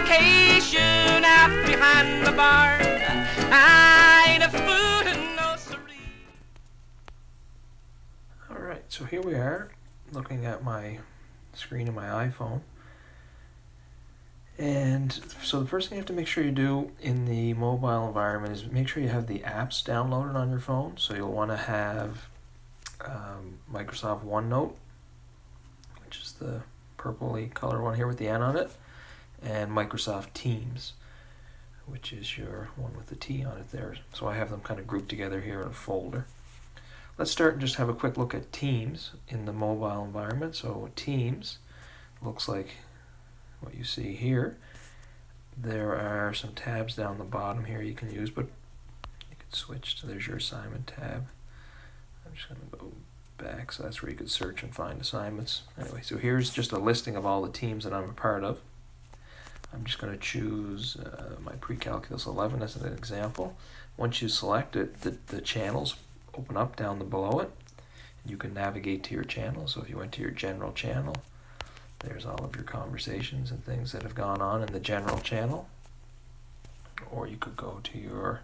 vacation out behind the bar. I ain't a fool and no siree. Alright, so here we are looking at my screen of my iPhone. And so the first thing you have to make sure you do in the mobile environment is make sure you have the apps downloaded on your phone. So you'll want to have Microsoft OneNote, which is the purpley color one here with the N on it, and Microsoft Teams, which is your one with the T on it there. So I have them kind of grouped together here in a folder. Let's start and just have a quick look at Teams in the mobile environment. So Teams looks like what you see here. There are some tabs down the bottom here you can use, but you can switch to, there's your assignment tab. I'm just going to go back, so that's where you could search and find assignments. Anyway, so here's just a listing of all the teams that I'm a part of. I'm just going to choose my pre-calculus 11 as an example. Once you select it, the channels open up down below it. You can navigate to your channel. So if you went to your general channel, there's all of your conversations and things that have gone on in the general channel. Or you could go to your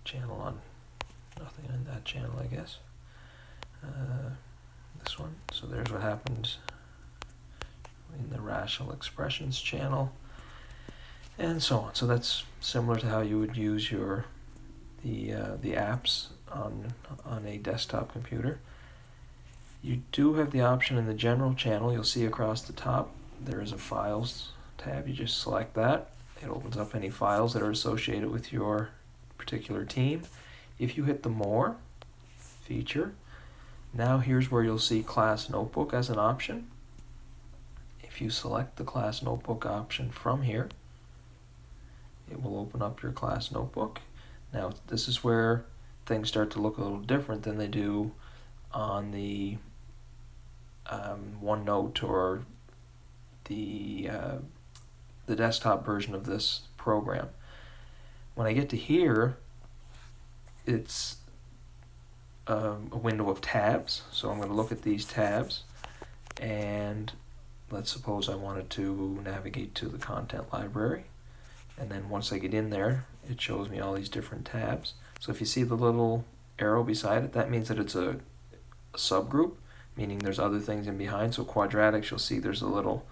channel on nothing in that channel, I guess. This one. So there's what happened in the rational expressions channel, and so on. So that's similar to how you would use the apps on a desktop computer. You do have the option in the general channel. You'll see across the top there is a files tab. You just select that. It opens up any files that are associated with your particular team. If you hit the more feature, now here's where you'll see class notebook as an option. If you select the class notebook option from here, it will open up your class notebook. Now this is where things start to look a little different than they do on the OneNote or the desktop version of this program. When I get to here, it's a window of tabs. So I'm going to look at these tabs, and let's suppose I wanted to navigate to the content library. And then once I get in there, it shows me all these different tabs. So if you see the little arrow beside it, that means that it's a subgroup, meaning there's other things in behind. So quadratics, you'll see there's a little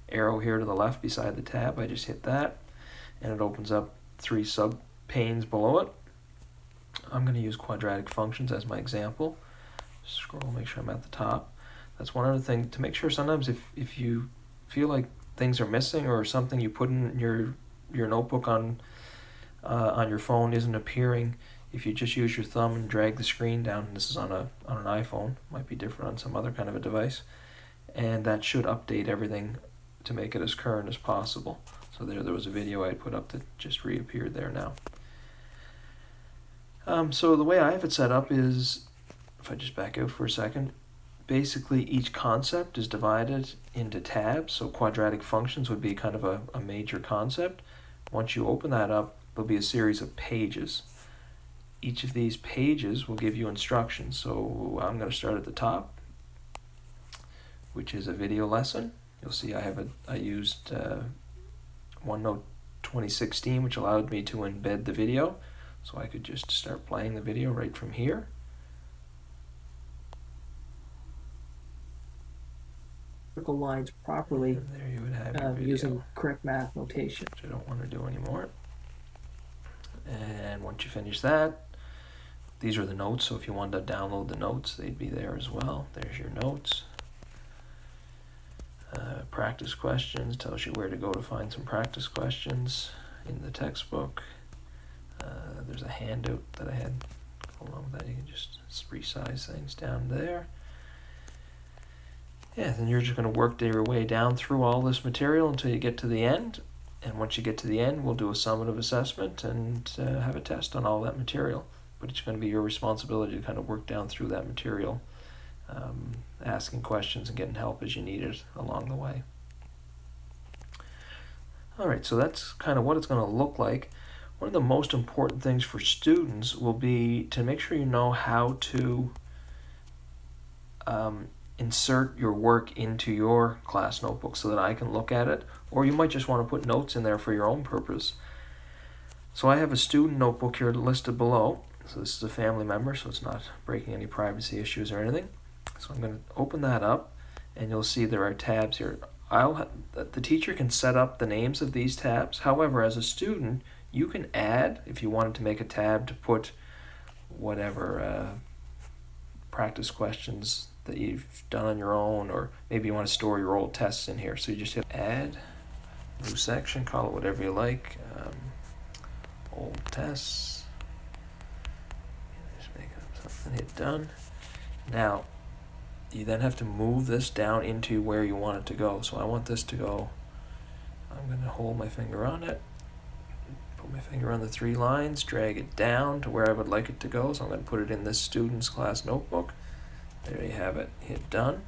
arrow here to the left beside the tab. I just hit that, and it opens up 3 sub panes below it. I'm going to use quadratic functions as my example. Scroll, make sure I'm at the top. That's one other thing to make sure. Sometimes if you feel like things are missing or something you put in your notebook on your phone isn't appearing, if you just use your thumb and drag the screen down, this is on an iPhone, might be different on some other kind of a device, and that should update everything to make it as current as possible. So there was a video I put up that just reappeared there now. So the way I have it set up is, if I just back out for a second, basically each concept is divided into tabs. So quadratic functions would be kind of a major concept. Once you open that up, there'll be a series of pages. Each of these pages will give you instructions. So I'm going to start at the top, which is a video lesson. You'll see I used OneNote 2016, which allowed me to embed the video. So I could just start playing the video right from here. Lines properly, And there you would have your video, using correct math notation. which I don't want to do anymore. And once you finish that, these are the notes. So if you wanted to download the notes, they'd be there as well. There's your notes. Practice questions tells you where to go to find some practice questions in the textbook. There's a handout that I had along with that. You can just resize things down there. Yeah, then you're just going to work your way down through all this material until you get to the end. And once you get to the end, we'll do a summative assessment and have a test on all that material. But it's going to be your responsibility to kind of work down through that material, asking questions and getting help as you need it along the way. All right, so that's kind of what it's going to look like. One of the most important things for students will be to make sure you know how to insert your work into your class notebook so that I can look at it, or you might just want to put notes in there for your own purpose. So I have a student notebook here listed below. So this is a family member, so it's not breaking any privacy issues or anything. So I'm going to open that up, and you'll see there are tabs here. The teacher can set up the names of these tabs. However, as a student, you can add, if you wanted to make a tab to put whatever practice questions that you've done on your own, or maybe you want to store your old tests in here. So you just hit add, new section, call it whatever you like, old tests, just make up something, hit done. Now, you then have to move this down into where you want it to go. So I want this to go, I'm going to hold my finger on it, put my finger on the 3 lines, drag it down to where I would like it to go. So I'm going to put it in this student's class notebook. There you have it, hit done.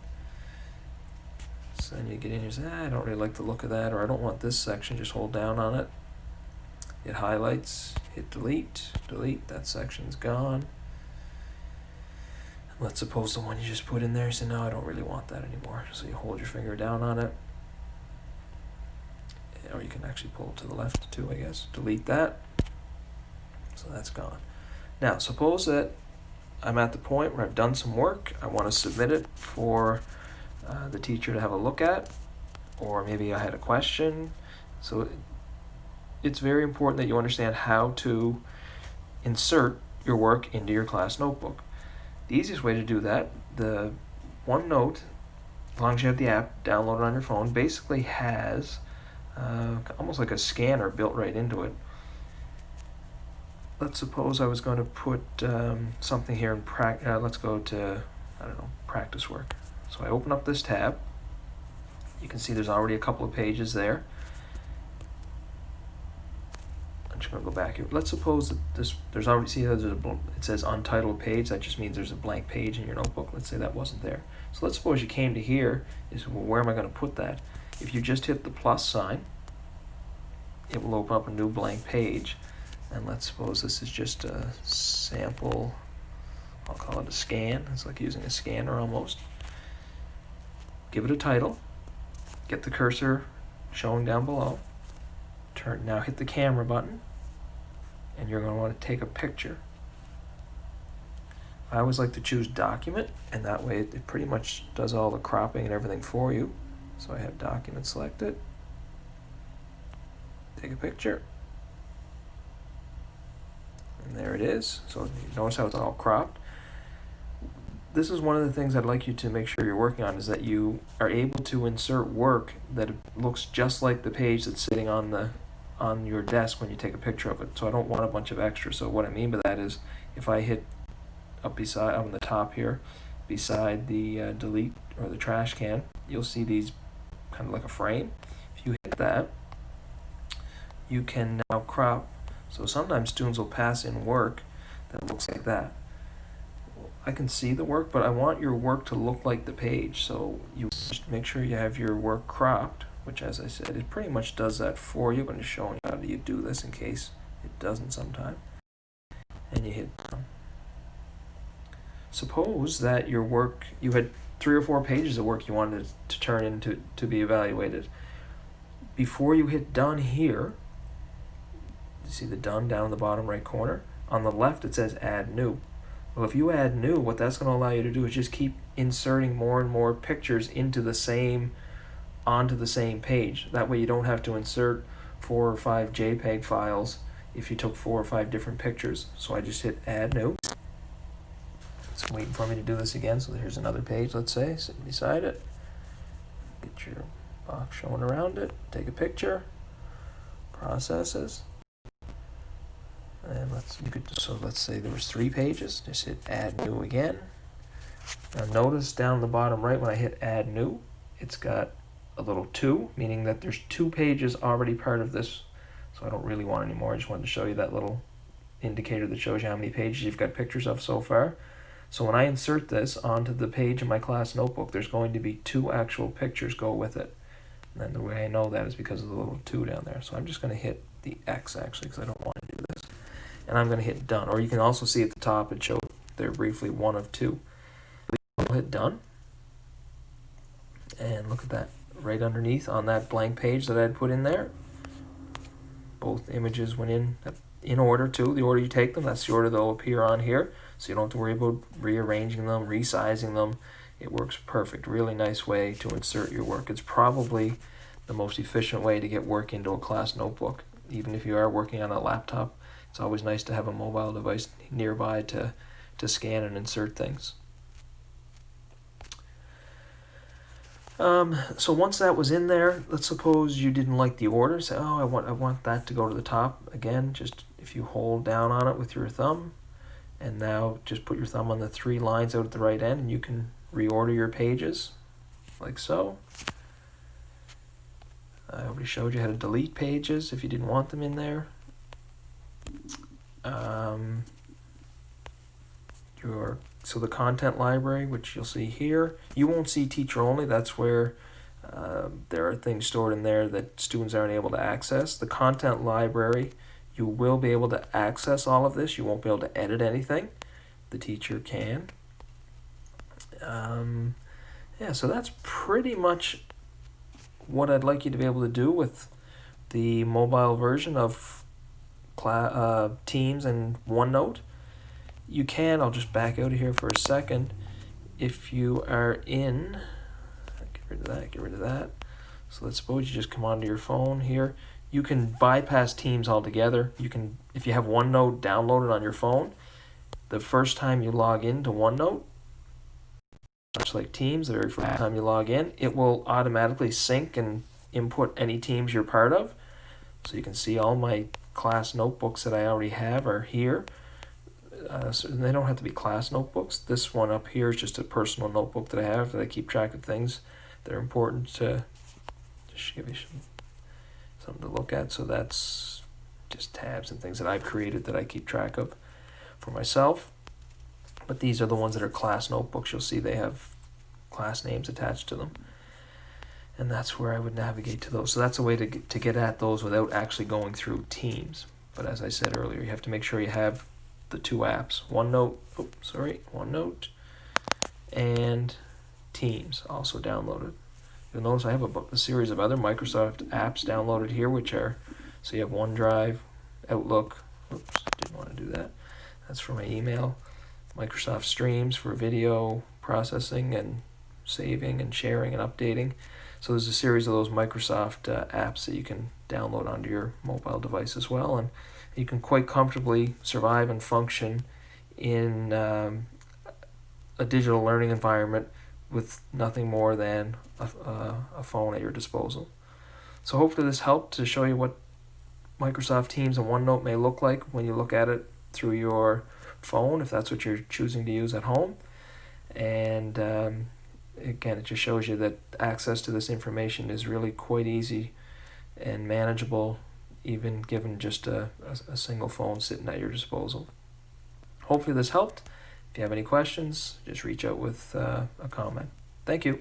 So then you get in here and say, I don't really like the look of that, or I don't want this section, just hold down on it. Hit highlights, hit delete, delete, that section's gone. Let's suppose the one you just put in there, so no, I don't really want that anymore. So you hold your finger down on it. Or you can actually pull it to the left too, I guess. Delete that. So that's gone. Now, suppose that I'm at the point where I've done some work. I want to submit it for the teacher to have a look at, or maybe I had a question. So it's very important that you understand how to insert your work into your class notebook. The easiest way to do that, the OneNote, as long as you have the app downloaded on your phone, basically has almost like a scanner built right into it. Let's suppose I was going to put something here in let's go to, I don't know, practice work. So I open up this tab. You can see there's already a couple of pages there. I'm just going to go back here. Let's suppose that there's already, see it says untitled page. That just means there's a blank page in your notebook. Let's say that wasn't there. So let's suppose you came to here, well, where am I going to put that? If you just hit the plus sign, it will open up a new blank page. And let's suppose this is just a sample, I'll call it a scan. It's like using a scanner almost. Give it a title. Get the cursor showing down below. Now hit the camera button, and you're going to want to take a picture. I always like to choose document, and that way it pretty much does all the cropping and everything for you. So I have document selected. Take a picture. And there it is. So you notice how it's all cropped. This is one of the things I'd like you to make sure you're working on, is that you are able to insert work that looks just like the page that's sitting on your desk when you take a picture of it. So I don't want a bunch of extra. So what I mean by that is, if I hit up on the top here, beside the delete or the trash can, you'll see these kind of like a frame. If you hit that, you can now crop. So sometimes students will pass in work that looks like that. I can see the work, but I want your work to look like the page. So you just make sure you have your work cropped, which, as I said, it pretty much does that for you. I'm just showing you how you do this in case it doesn't sometime. And you hit done. Suppose that your work, you had 3 or 4 pages of work you wanted to turn into to be evaluated. Before you hit done here, you see the done down in the bottom right corner? On the left it says add new. Well, if you add new, what that's going to allow you to do is just keep inserting more and more pictures onto the same page. That way you don't have to insert 4 or 5 JPEG files if you took 4 or 5 different pictures. So I just hit add new. It's waiting for me to do this again. So here's another page, let's say, sitting beside it. Get your box showing around it. Take a picture. Processes. And let's say there was 3 pages. Just hit add new again. Now notice down the bottom right when I hit add new, it's got a little 2, meaning that there's 2 pages already part of this. So I don't really want any more. I just wanted to show you that little indicator that shows you how many pages you've got pictures of so far. So when I insert this onto the page in my class notebook, there's going to be 2 actual pictures go with it. And then the way I know that is because of the little 2 down there. So I'm just going to hit the X actually, because I don't want to do this. And I'm going to hit done. Or you can also see at the top it showed there briefly 1 of 2. I'll hit done. And look at that, right underneath on that blank page that I had put in there. Both images went in order too, the order you take them, that's the order they'll appear on here. So you don't have to worry about rearranging them, resizing them. It works perfect. Really nice way to insert your work. It's probably the most efficient way to get work into a class notebook. Even if you are working on a laptop, it's always nice to have a mobile device nearby to scan and insert things. So once that was in there, let's suppose you didn't like the order. Say, oh, I want that to go to the top. Again, just if you hold down on it with your thumb, and now just put your thumb on the 3 lines out at the right end, and you can reorder your pages, like so. I already showed you how to delete pages if you didn't want them in there. So the content library, which you'll see here, you won't see teacher only. That's where there are things stored in there that students aren't able to access. The content library, you will be able to access all of this. You won't be able to edit anything. The teacher can. Yeah, so that's pretty much what I'd like you to be able to do with the mobile version of Teams and OneNote. You can, I'll just back out of here for a second. If you are in, get rid of that. So let's suppose you just come onto your phone here. You can bypass Teams altogether. You can, if you have OneNote downloaded on your phone, the first time you log into OneNote, much like Teams, the very first time you log in, it will automatically sync and input any Teams you're part of. So you can see all my class notebooks that I already have are here. So they don't have to be class notebooks. This one up here is just a personal notebook that I have that I keep track of things that are important to just give you something to look at. So that's just tabs and things that I've created that I keep track of for myself. But these are the ones that are class notebooks. You'll see they have class names attached to them. And that's where I would navigate to those. So that's a way to get at those without actually going through Teams. But as I said earlier, you have to make sure you have the 2 apps, OneNote and Teams also downloaded. You'll notice I have a series of other Microsoft apps downloaded here, which are, so you have OneDrive, Outlook, didn't want to do that, that's for my email, Microsoft Streams for video processing and saving and sharing and updating. So there's a series of those Microsoft apps that you can download onto your mobile device as well, and you can quite comfortably survive and function in a digital learning environment with nothing more than a phone at your disposal. So hopefully this helped to show you what Microsoft Teams and OneNote may look like when you look at it through your phone, if that's what you're choosing to use at home. And again, it just shows you that access to this information is really quite easy and manageable, even given just a single phone sitting at your disposal. Hopefully this helped. If you have any questions, just reach out with a comment. Thank you.